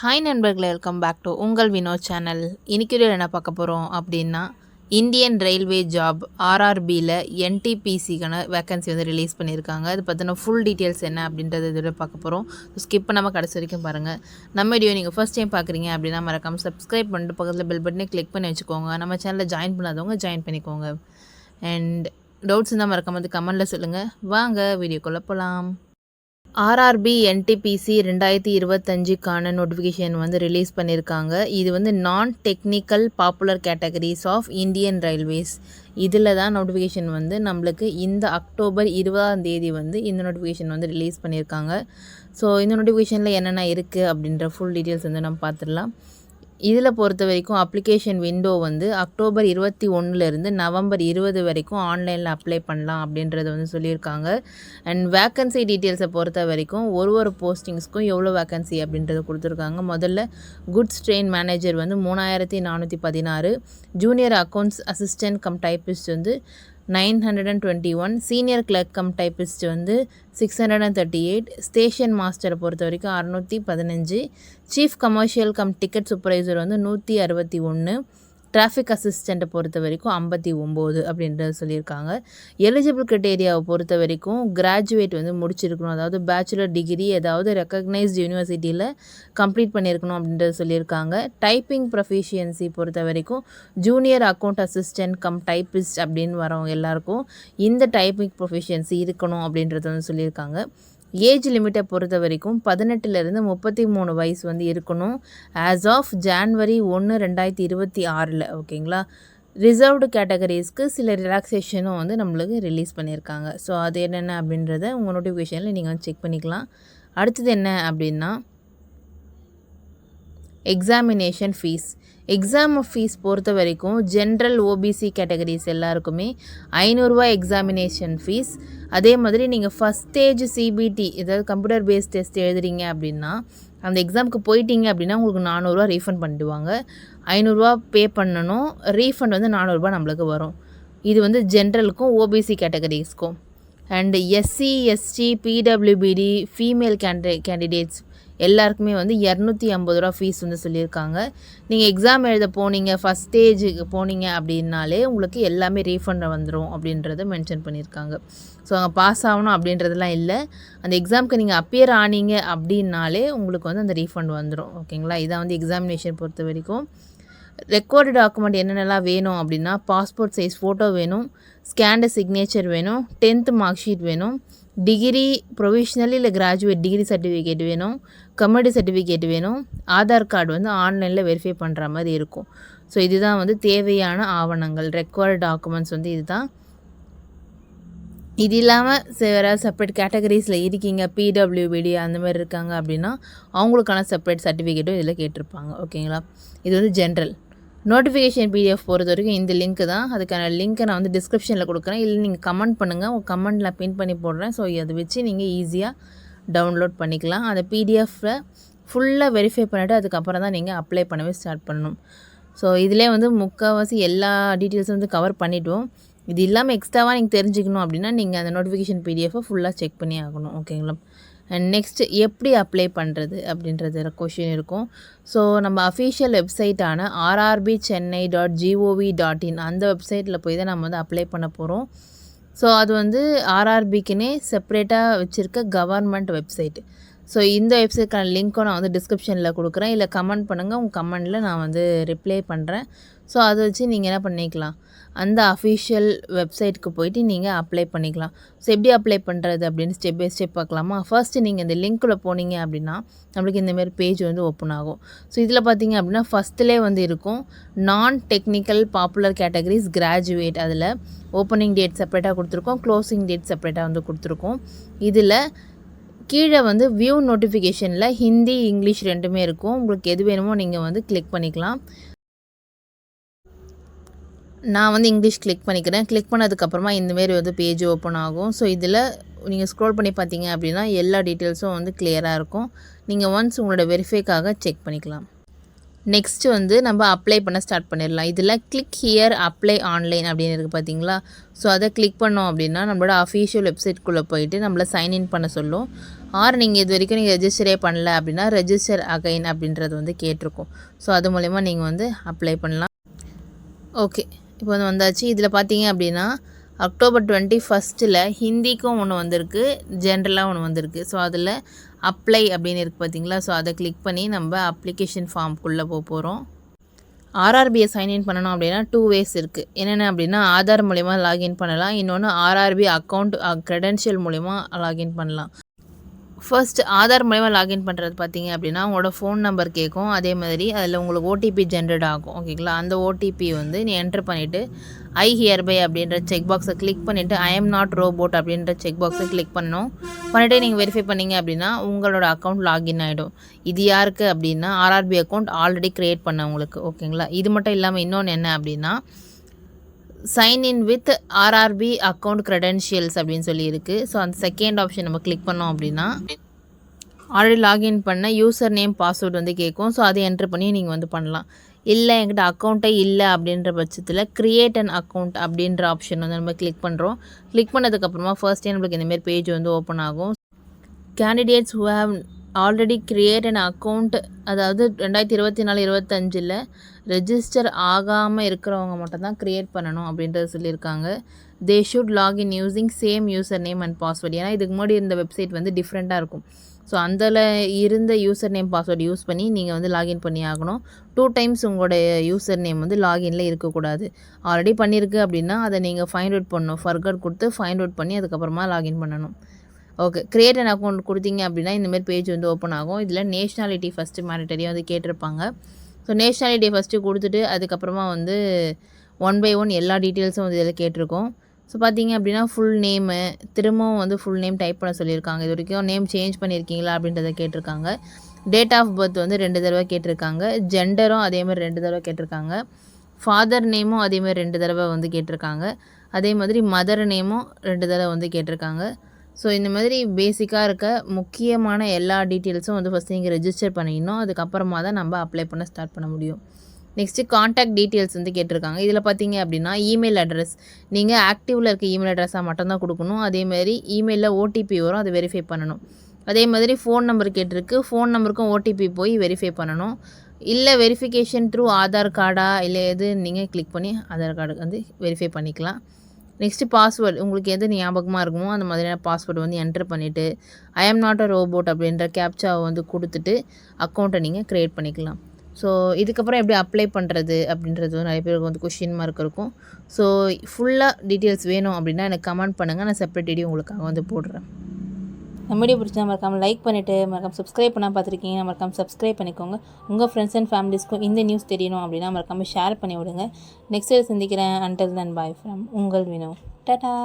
Hi நண்பர்களே, welcome back to உங்கள் Vinod channel. இன்றைக்கி என்ன பார்க்க போகிறோம் அப்படின்னா, இந்தியன் ரயில்வே ஜாப் ஆர்ஆர்பியில் என்டிபிசிக்கான வேக்கன்சி வந்து ரிலீஸ் பண்ணியிருக்காங்க. அது பற்றின ஃபுல் டீட்டெயில்ஸ் என்ன அப்படின்றத இதோட பார்க்க போகிறோம். ஸ்கிப் பண்ணாமல் கடைசி வரைக்கும் பாருங்கள். நம்ம வீடியோ நீங்கள் ஃபஸ்ட் டைம் பார்க்குறீங்க அப்படின்னா மறக்காமல் சப்ஸ்கிரைப் பண்ணிட்டு பக்கத்தில் பெல் பட்டனே கிளிக் பண்ணி வச்சுக்கோங்க. நம்ம சேனலில் ஜாயின் பண்ணாதவங்க ஜாயின் பண்ணிக்கோங்க. அண்ட் டவுட்ஸ் இருந்தால் மறக்காமல் கமெண்ட்டில் சொல்லுங்கள். வாங்க வீடியோக்குள்ளே போகலாம். ஆர்ஆர்பி என்டிபிசி 2025க்கான நோட்டிஃபிகேஷன் வந்து ரிலீஸ் பண்ணியிருக்காங்க. இது வந்து non technical popular categories of Indian railways. இதில் தான் நோட்டிஃபிகேஷன் வந்து நம்மளுக்கு இந்த அக்டோபர் 20ஆம் வந்து இந்த நோட்டிஃபிகேஷன் வந்து ரிலீஸ் பண்ணியிருக்காங்க. ஸோ இந்த நோட்டிஃபிகேஷனில் என்னென்ன இருக்குது அப்படின்ற ஃபுல் டீட்டெயில்ஸ் வந்து நம்ம பார்த்துடலாம். இதில் பொறுத்த வரைக்கும் அப்ளிகேஷன் விண்டோ வந்து அக்டோபர் 21 நவம்பர் 20 வரைக்கும் ஆன்லைனில் அப்ளை பண்ணலாம் அப்படின்றத வந்து சொல்லியிருக்காங்க. அண்ட் வேக்கன்சி டீட்டெயில்ஸை பொறுத்த வரைக்கும் ஒரு போஸ்டிங்ஸ்க்கும் எவ்வளோ வேக்கன்சி அப்படின்றத கொடுத்துருக்காங்க. முதல்ல குட்ஸ் ட்ரெயின் மேனேஜர் வந்து 3416, junior accounts assistant come typist வந்து 921, சீனியர் கிளர்க் கம் டைப்பிஸ்ட் வந்து 638, ஸ்டேஷன் மாஸ்டரை பொறுத்த வரைக்கும் 615, chief commercial come ticket supervisor வந்து 161, டிராஃபிக் அசிஸ்டண்ட்டை பொறுத்த வரைக்கும் 59 அப்படின்றத சொல்லியிருக்காங்க. எலிஜிபிள் க்ரைட்டேரியாவை பொறுத்த வரைக்கும் கிராஜுவேட் வந்து முடிச்சிருக்கணும், அதாவது பேச்சுலர் டிகிரி ஏதாவது ரெக்கக்னைஸ்டு யூனிவர்சிட்டியில் கம்ப்ளீட் பண்ணியிருக்கணும் அப்படின்றத சொல்லியிருக்காங்க. டைப்பிங் ப்ரொஃபிஷியன்சி பொறுத்த வரைக்கும் junior account assistant come typist அப்படின்னு வரவங்க எல்லாருக்கும் இந்த டைப்பிங் ப்ரொஃபிஷியன்சி இருக்கணும் அப்படின்றத வந்து சொல்லியிருக்காங்க. ஏஜ் லிமிட்டை பொறுத்த வரைக்கும் 18 33 வயசு வந்து இருக்கணும். ஆஸ் ஆஃப் ஜான்வரி 1, 2026 ஓகேங்களா. ரிசர்வ்டு கேட்டகரிஸ்க்கு சில ரிலாக்ஸேஷனும் வந்து நம்மளுக்கு ரிலீஸ் பண்ணியிருக்காங்க. ஸோ அது என்னென்ன அப்படின்றத உங்கள் நோட்டிஃபிகேஷனில் நீங்கள் வந்து செக் பண்ணிக்கலாம். அடுத்தது என்ன அப்படின்னா எக்ஸாமினேஷன் ஃபீஸ். எக்ஸாம் ஃபீஸ் பொறுத்த வரைக்கும் ஜென்ரல் ஓபிசி கேட்டகரிஸ் எல்லாருக்குமே 500 ரூபா எக்ஸாமினேஷன் ஃபீஸ். அதே மாதிரி நீங்கள் ஃபஸ்ட் ஸ்டேஜ் சிபிடி ஏதாவது கம்ப்யூட்டர் பேஸ்ட் டெஸ்ட் எழுதுறீங்க அப்படின்னா அந்த எக்ஸாமுக்கு போயிட்டீங்க அப்படின்னா உங்களுக்கு 400 ரூபா ரீஃபண்ட் பண்ணிடுவாங்க. 500 ரூபா பே பண்ணணும், ரீஃபண்ட் வந்து 400 ரூபா நம்மளுக்கு வரும். இது வந்து ஜென்ரலுக்கும் ஓபிசி கேட்டகரிஸ்க்கும். அண்ட் எஸ்சி எஸ்டி பிடபிள்யூபிடி ஃபீமேல் கேண்டிடேட்ஸ் எல்லாருக்குமே வந்து 250 ரூபா ஃபீஸ் வந்து சொல்லியிருக்காங்க. நீங்கள் எக்ஸாம் எழுத போனீங்க, ஃபஸ்ட் ஸ்டேஜுக்கு போனீங்க அப்படின்னாலே உங்களுக்கு எல்லாமே ரீஃபண்ட் வந்துடும் அப்படின்றத மென்ஷன் பண்ணியிருக்காங்க. ஸோ அங்கே பாஸ் ஆகணும் அப்படின்றதுலாம் இல்லை, அந்த எக்ஸாமுக்கு நீங்கள் அப்பியர் ஆனீங்க அப்படின்னாலே உங்களுக்கு வந்து அந்த ரீஃபண்ட் வந்துடும். ஓகேங்களா. இதான் வந்து எக்ஸாமினேஷன் பொறுத்த வரைக்கும். ரெக்கார்டு டாக்குமெண்ட் என்னென்னலாம் வேணும் அப்படின்னா பாஸ்போர்ட் சைஸ் ஃபோட்டோ வேணும், ஸ்கேன்டு சிக்னேச்சர் வேணும், 10th மார்க் ஷீட் வேணும், டிகிரி ப்ரொவிஷ்னல் இல்லை கிராஜுவேட் டிகிரி சர்டிஃபிகேட் வேணும், கம்யூனிட்டி சர்டிஃபிகேட் வேணும், ஆதார் கார்டு வந்து ஆன்லைனில் வெரிஃபை பண்ணுற மாதிரி இருக்கும். ஸோ இதுதான் வந்து தேவையான ஆவணங்கள், ரெக்வயர்டு டாக்குமெண்ட்ஸ் வந்து இதுதான். இது இல்லாமல் வேறு செப்பரேட் கேட்டகரிஸில் இருக்கீங்க, பிடபிள்யூபிடி அந்த மாதிரி இருக்காங்க அப்படின்னா அவங்களுக்கான செப்பரேட் சர்டிஃபிகேட்டும் இதில் கேட்டிருப்பாங்க. ஓகேங்களா. இது வந்து ஜென்ரல். நோட்டிஃபிகேஷன் பிடிஎஃப் பொறுத்த வரைக்கும் இந்த லிங்க்கு தான். அதுக்கான லிங்க்கை நான் வந்து டிஸ்கிரிப்ஷனில் கொடுக்குறேன், இல்லை நீங்கள் கமெண்ட் பண்ணுங்கள், உங்கள் கமெண்ட் நான் பின் பண்ணி போடுறேன். ஸோ அதை வச்சு நீங்கள் ஈஸியாக டவுன்லோட் பண்ணிக்கலாம். அந்த பிடிஎஃப்பில் ஃபுல்லாக வெரிஃபை பண்ணிவிட்டு அதுக்கப்புறம் தான் நீங்கள் அப்ளை பண்ணவே ஸ்டார்ட் பண்ணணும். ஸோ இதிலே வந்து முக்கால்வாசி எல்லா டீட்டெயில்ஸும் வந்து கவர் பண்ணிவிடுவோம். இது இல்லாமல் எக்ஸ்ட்ராவாக நீங்கள் தெரிஞ்சுக்கணும் அப்படின்னா நீங்கள் அந்த நோட்டிஃபிகேஷன் பிடிஎஃபை ஃபுல்லாக செக் பண்ணி ஆகணும். ஓகேங்களா. அண்ட் நெக்ஸ்ட்டு எப்படி அப்ளை பண்ணுறது அப்படின்றது கொஷின் இருக்கும். ஸோ நம்ம அஃபீஷியல் வெப்சைட்டான rrbchennai.gov.in அந்த வெப்சைட்டில் போய் தான் நம்ம வந்து அப்ளை பண்ண போகிறோம். ஸோ அது வந்து ஆர்ஆர்பிக்குன்னே செப்ரேட்டாக வச்சுருக்க கவர்மெண்ட் வெப்சைட். ஸோ இந்த வெப்சைட்க்கான லிங்க்கும் நான் வந்து டிஸ்கிரிப்ஷனில் கொடுக்குறேன், இல்லை கமெண்ட் பண்ணுங்கள், உங்கள் கமெண்டில் நான் வந்து ரிப்ளை பண்ணுறேன். ஸோ அதை வச்சு நீங்கள் என்ன பண்ணிக்கலாம், அந்த அஃபிஷியல் வெப்சைட்டுக்கு போயிட்டு நீங்கள் அப்ளை பண்ணிக்கலாம். ஸோ எப்படி அப்ளை பண்ணுறது அப்படின்னு ஸ்டெப் பை ஸ்டெப் பார்க்கலாமா. ஃபர்ஸ்ட்டு நீங்கள் இந்த லிங்க்கில் போனீங்க அப்படின்னா நம்மளுக்கு இந்தமாரி பேஜ் வந்து ஓப்பன் ஆகும். ஸோ இதில் பார்த்தீங்க அப்படின்னா ஃபஸ்ட்டிலே வந்து இருக்கும் நான் டெக்னிக்கல் பாப்புலர் கேட்டகரிஸ் கிராஜுவேட். அதில் ஓப்பனிங் டேட் செப்பரேட்டாக கொடுத்துருக்கோம், க்ளோசிங் டேட் செப்பரேட்டாக வந்து கொடுத்துருக்கோம். இதில் கீழே வந்து வியூ நோட்டிஃபிகேஷனில் ஹிந்தி இங்கிலீஷ் ரெண்டுமே இருக்கும். உங்களுக்கு எது வேணுமோ நீங்கள் வந்து கிளிக் பண்ணிக்கலாம். நான் வந்து இங்கிலீஷ் கிளிக் பண்ணிக்கிறேன். கிளிக் பண்ணதுக்கப்புறமா இந்தமாரி வந்து பேஜ் ஓப்பன் ஆகும். ஸோ இதில் நீங்கள் ஸ்க்ரோல் பண்ணி பார்த்தீங்க அப்படின்னா எல்லா டீட்டெயில்ஸும் வந்து கிளியராக இருக்கும். நீங்கள் ஒன்ஸ் உங்களோட வெரிஃபைக்காக செக் பண்ணிக்கலாம். நெக்ஸ்ட்டு வந்து நம்ம அப்ளை பண்ண ஸ்டார்ட் பண்ணிடலாம். இதில் கிளிக் ஹியர் அப்ளை ஆன்லைன் அப்படின்னு இருக்குது பார்த்தீங்களா. ஸோ அதை கிளிக் பண்ணோம் அப்படின்னா நம்மளோட அஃபீஷியல் வெப்சைட்குள்ளே போயிட்டு நம்மளை சைன்இன் பண்ண சொல்லும். ஆர் நீங்கள் இது வரைக்கும் நீங்கள் ரெஜிஸ்டரே பண்ணல அப்படின்னா ரெஜிஸ்டர் அகைன் அப்படின்றது வந்து கேட்டிருக்கோம். ஸோ அது மூலயமா நீங்கள் வந்து அப்ளை பண்ணலாம். ஓகே, இப்போ வந்து வந்தாச்சு. இதில் பார்த்தீங்க அப்படின்னா அக்டோபர் 21 ஹிந்திக்கும் ஒன்று வந்திருக்கு, ஜென்ரலாக ஒன்று வந்திருக்கு. ஸோ அதில் அப்ளை அப்படின்னு இருக்குது பார்த்தீங்களா? ஸோ அதை கிளிக் பண்ணி நம்ம அப்ளிகேஷன் ஃபார்ம்குள்ளே போகிறோம். ஆர்ஆர்பியை சைன்இன் பண்ணணும் அப்படின்னா 2 வேஸ் இருக்குது. என்னென்ன அப்படின்னா ஆதார் மூலிமா லாகின் பண்ணலாம், இன்னொன்று ஆர்ஆர்பி அக்கௌண்ட் க்ரெடென்ஷியல் மூலிமா லாகின் பண்ணலாம். ஃபர்ஸ்ட் ஆதார் மூலமா லாகின் பண்ணுறது பார்த்தீங்க அப்படின்னா உங்களோட ஃபோன் நம்பர் கேட்கும். அதே மாதிரி அதில் உங்களுக்கு ஓடிபி ஜென்ரேட் ஆகும். ஓகேங்களா? அந்த ஓடிபி வந்து நீ என்ட்ரு பண்ணிவிட்டு ஐ ஹியர்பை அப்படின்ற செக் பாக்ஸை கிளிக் பண்ணிவிட்டு ஐ எம் நாட் ரோபோட் அப்படின்ற செக் பாக்ஸை கிளிக் பண்ணணும். பண்ணிவிட்டு நீங்கள் வெரிஃபை பண்ணிங்க அப்படின்னா உங்களோட அக்கௌண்ட் லாகின் ஆகிடும். இது யாருக்கு அப்படின்னா ஆர்ஆர்பி அக்கௌண்ட் ஆல்ரெடி க்ரியேட் பண்ணவங்களுக்கு. ஓகேங்களா? இது மட்டும் இல்லாமல் இன்னொன்று என்ன அப்படின்னா sign in with RRB account credentials அப்படின்னு சொல்லி இருக்குது. ஸோ அந்த செகண்ட் ஆப்ஷன் நம்ம கிளிக் பண்ணோம் அப்படின்னா ஆல்ரெடி லாகின் பண்ண யூசர் நேம் பாஸ்வேர்டு வந்து கேட்கும். ஸோ அதை என்ட்ரு பண்ணி நீங்கள் வந்து பண்ணலாம். இல்லை என்கிட்ட அக்கௌண்ட்டே இல்லை அப்படின்ற பட்சத்தில் க்ரியேட் அன் அக்கௌண்ட் அப்படின்ற ஆப்ஷன் வந்து நம்ம கிளிக் பண்ணுறோம். கிளிக் பண்ணதுக்கப்புறமா ஃபர்ஸ்டே நம்மளுக்கு இந்தமாரி பேஜ் வந்து ஓப்பன் ஆகும். Candidates who have already create an account, அதாவது 2024-25 ரெஜிஸ்டர் ஆகாமல் இருக்கிறவங்க மட்டும் தான் க்ரியேட் பண்ணணும் அப்படின்றது சொல்லியிருக்காங்க. They should login using same user name and password. ஏன்னா இதுக்கு முன்னாடி இருந்த வெப்சைட் வந்து டிஃப்ரெண்ட்டாக இருக்கும். ஸோ அதில் இருந்த யூசர் நேம் பாஸ்வேர்டு யூஸ் பண்ணி நீங்கள் வந்து லாகின் பண்ணி ஆகணும். 2 டைம்ஸ் உங்களோட யூசர் நேம் வந்து லாகின்ல இருக்கக்கூடாது. ஆல்ரெடி பண்ணியிருக்கு அப்படின்னா அதை நீங்கள் ஃபைண்ட் அவுட் பண்ணணும். ஃபர்கட் கொடுத்து ஃபைண்ட் அவுட் பண்ணி அதுக்கப்புறமா லாகின் பண்ணணும். ஓகே, கிரியேட் அன் அக்கௌண்ட் கொடுத்தீங்க அப்படின்னா இந்தமாரி பேஜ் வந்து ஓப்பன் ஆகும். இதில் நேஷ்னாலிட்டி ஃபஸ்ட்டு மேண்டட்டரியாக வந்து கேட்டிருப்பாங்க. ஸோ நேஷ்னாலிட்டி ஃபஸ்ட்டு கொடுத்துட்டு அதுக்கப்புறமா வந்து 1 by 1 எல்லா டீட்டெயில்ஸும் வந்து இதில் கேட்டிருக்கோம். ஸோ பார்த்தீங்க அப்படின்னா ஃபுல் நேமு, திரும்பவும் வந்து ஃபுல் நேம் டைப் பண்ண சொல்லியிருக்காங்க. இது வரைக்கும் நேம் சேஞ்ச் பண்ணியிருக்கீங்களா அப்படின்றத கேட்டிருக்காங்க. டேட் ஆஃப் பர்த் வந்து 2 தடவை கேட்டிருக்காங்க. ஜெண்டரும் அதேமாதிரி 2 தடவை கேட்டிருக்காங்க. ஃபாதர் நேமும் அதேமாதிரி 2 தடவை வந்து கேட்டிருக்காங்க. அதே மாதிரி மதர் நேமும் 2 தடவை வந்து கேட்டிருக்காங்க. ஸோ இந்த மாதிரி பேசிக்காக இருக்க முக்கியமான எல்லா டீட்டெயில்ஸும் வந்து ஃபஸ்ட்டு நீங்கள் ரெஜிஸ்டர் பண்ணிடணும். அதுக்கப்புறமா தான் நம்ம அப்ளை பண்ண ஸ்டார்ட் பண்ண முடியும். நெக்ஸ்ட்டு காண்டாக்ட் டீட்டெயில்ஸ் வந்து கேட்டிருக்காங்க. இதில் பார்த்தீங்க அப்படின்னா இமெயில் அட்ரஸ் நீங்கள் ஆக்டிவில் இருக்க இமெயில் அட்ரஸாக மட்டும்தான் கொடுக்கணும். அதேமாதிரி இமெயிலில் ஓடிபி வரும், அதை வெரிஃபை பண்ணணும். அதே மாதிரி ஃபோன் நம்பர் கேட்டிருக்கு, ஃபோன் நம்பருக்கும் ஓடிபி போய் வெரிஃபை பண்ணணும். இல்லை வெரிஃபிகேஷன் த்ரூ ஆதார் கார்டா இல்லை எது நீங்கள் கிளிக் பண்ணி ஆதார் கார்டு வந்து வெரிஃபை பண்ணிக்கலாம். நெக்ஸ்ட்டு பாஸ்வேர்டு உங்களுக்கு எது ஞாபகமாக இருக்குமோ அந்த மாதிரியான பாஸ்வேர்டு வந்து என்ட்ரு பண்ணிவிட்டு I am not a robot அப்படின்ற கேப்சாவை வந்து கொடுத்துட்டு அக்கௌண்ட்டை நீங்கள் க்ரியேட் பண்ணிக்கலாம். ஸோ இதுக்கப்புறம் எப்படி அப்ளை பண்ணுறது அப்படின்றது நிறைய பேருக்கு வந்து கொஷின் மார்க் இருக்கும். ஸோ ஃபுல்லாக டீட்டெயில்ஸ் வேணும் அப்படின்னா எனக்கு கமெண்ட் பண்ணுங்கள், நான் செப்பரேட் வீடியோ உங்களுக்காக வந்து போடுறேன். நம்ம வீடியோ பிடிச்சா மறக்காமல் லைக் பண்ணிவிட்டு மறக்காமல் சப்ஸ்கிரைப் பண்ணால் பார்த்துருக்கீங்க, மறக்காமல் சப்ஸ்கிரைப் பண்ணிக்கோங்க. உங்கள் ஃப்ரெண்ட்ஸ் அண்ட் ஃபேமிலிஸ்க்கும் இந்த நியூஸ் தெரியணும் அப்படின்னா மறக்காமல் ஷேர் பண்ணி விடுங்க. நெக்ஸ்ட் சந்திக்கிறேன். அன்டில் தென் பாய் ஃப்ரம் உங்கள் வினோ. டாடா.